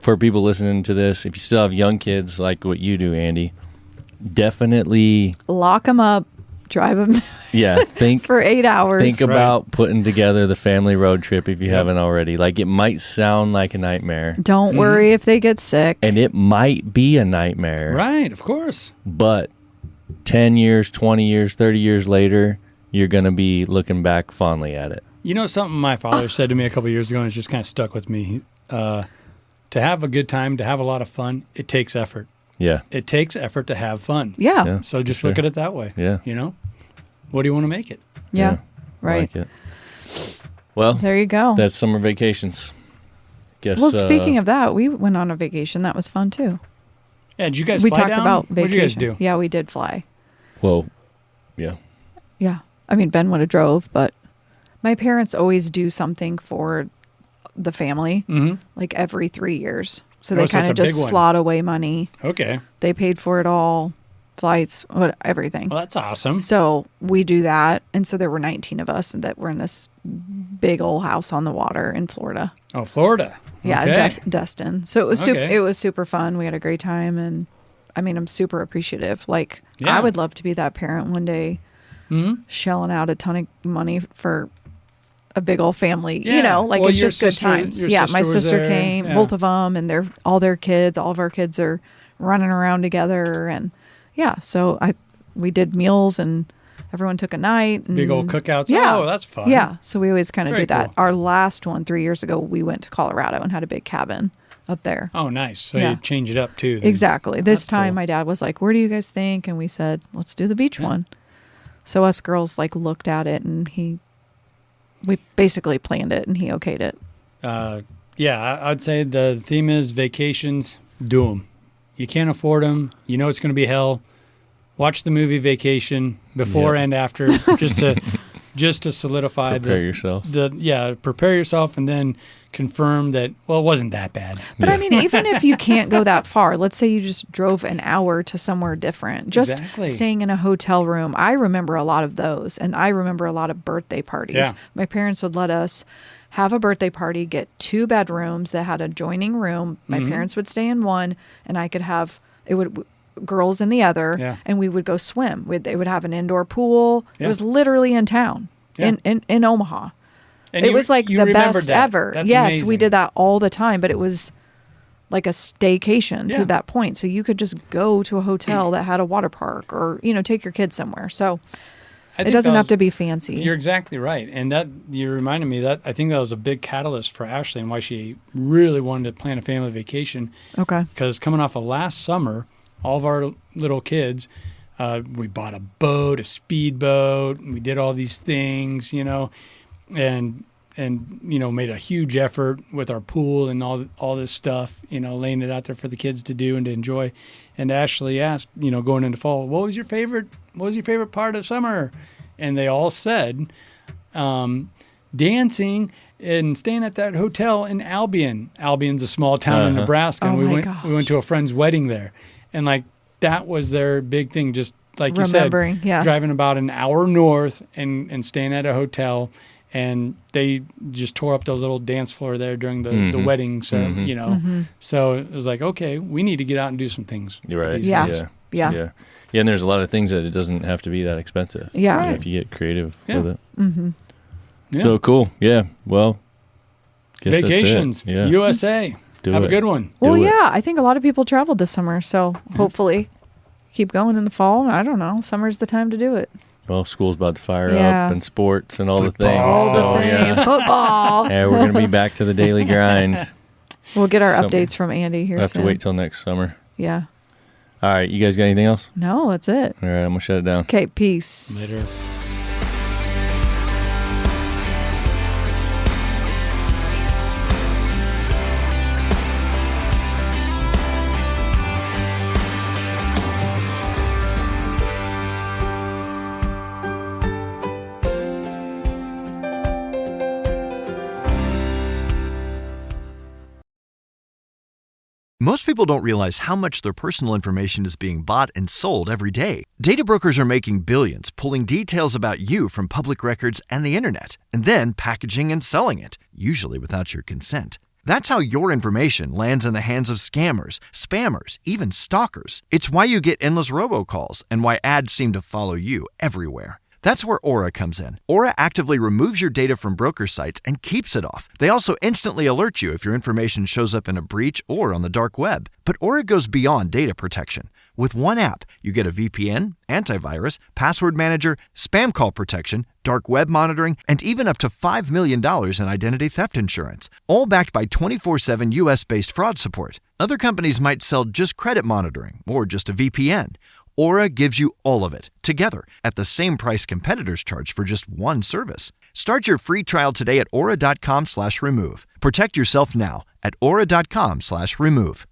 for people listening to this, if you still have young kids like what you do, Andy, definitely lock them up, drive them think for 8 hours. Think about putting together the family road trip if you haven't already. Like, it might sound like a nightmare. Don't worry if they get sick. And it might be a nightmare. Right, of course. But 10 years, 20 years, 30 years later, you're going to be looking back fondly at it. You know, something my father said to me a couple of years ago, and it's just kind of stuck with me. To have a good time, to have a lot of fun, it takes effort. Yeah. It takes effort to have fun. Yeah. So just look at it that way. Yeah. What do you want to make it? Yeah. Right. I like it. Well, there you go. That's summer vacations. Guess. Well, speaking of that, we went on a vacation. That was fun too. Yeah. Did you guys we fly talked down? about vacation. What did you guys do? Yeah, we did fly. Well, yeah. Yeah. I mean, Ben would have drove, but my parents always do something for the family, like every 3 years. So they kind of just slot away money. Okay. They paid for it all, flights, everything. Well, that's awesome. So we do that. And so there were 19 of us that were in this big old house on the water in Florida. Oh, Florida. Yeah, okay. Destin. So it was it was super fun. We had a great time. And I mean, I'm super appreciative. Like, I would love to be that parent one day, shelling out a ton of money for a big old family, it's just good times. Yeah, my sister came, both of them, and all their kids, all of our kids are running around together, and so we did meals, and everyone took a night. And, big old cookouts. Yeah. Oh, that's fun. Yeah, so we always kind of do that. Cool. Our last one 3 years ago, we went to Colorado and had a big cabin up there. Oh, nice. So you change it up too. Then. Exactly. This time, my dad was like, "Where do you guys think?" And we said, "Let's do the beach one." So us girls looked at it, and we basically planned it, and he okayed it. I'd say the theme is vacations. Do them. You can't afford them. You know it's going to be hell. Watch the movie Vacation before and after, just to solidify prepare yourself. Prepare yourself, and then confirm that it wasn't that bad. But I mean, even if you can't go that far, let's say you just drove an hour to somewhere different, just staying in a hotel room. I remember a lot of those, and I remember a lot of birthday parties. Yeah. My parents would let us have a birthday party, get 2 bedrooms that had a adjoining room. My parents would stay in one, and I could have girls in the other, and we would go swim. They would have an indoor pool. It was literally in town, in Omaha. And it was like the best ever. That's yes, amazing. we did that all the time, but it was like a staycation to that point. So you could just go to a hotel that had a water park, or take your kids somewhere. So it doesn't have to be fancy. You're exactly right. And that you reminded me that I think that was a big catalyst for Ashley and why she really wanted to plan a family vacation. Okay. Because coming off of last summer, all of our little kids, we bought a boat, a speedboat, and we did all these things, and made a huge effort with our pool and all this stuff, laying it out there for the kids to do and to enjoy. And Ashley asked, going into fall, what was your favorite part of summer? And they all said, dancing and staying at that hotel in Albion. Albion's a small town in Nebraska, and we went to a friend's wedding there, and like that was their big thing. Just like you said, driving about an hour north and staying at a hotel. And they just tore up the little dance floor there during the wedding. So, so it was like, okay, we need to get out and do some things. You're right. Yeah. Yeah, and there's a lot of things that it doesn't have to be that expensive. Yeah. If you get creative with it. Mm-hmm. Yeah. So cool. Yeah. Well, guess vacations, that's it. Yeah. USA. Have a good one. Well, I think a lot of people traveled this summer. So hopefully keep going in the fall. I don't know. Summer's the time to do it. Well, school's about to fire up and sports and all the things. Football. Yeah, we're going to be back to the daily grind. We'll get our updates from Andy here We'll have soon. to wait till next summer. Yeah. All right. You guys got anything else? No, that's it. All right. I'm going to shut it down. Okay. Peace. Later. Most people don't realize how much their personal information is being bought and sold every day. Data brokers are making billions, pulling details about you from public records and the internet, and then packaging and selling it, usually without your consent. That's how your information lands in the hands of scammers, spammers, even stalkers. It's why you get endless robocalls and why ads seem to follow you everywhere. That's where Aura comes in. Aura actively removes your data from broker sites and keeps it off. They also instantly alert you if your information shows up in a breach or on the dark web. But Aura goes beyond data protection. With one app, you get a VPN, antivirus, password manager, spam call protection, dark web monitoring, and even up to $5 million in identity theft insurance. All backed by 24/7 US-based fraud support. Other companies might sell just credit monitoring or just a VPN. Aura gives you all of it, together, at the same price competitors charge for just one service. Start your free trial today at aura.com/remove. Protect yourself now at aura.com/remove.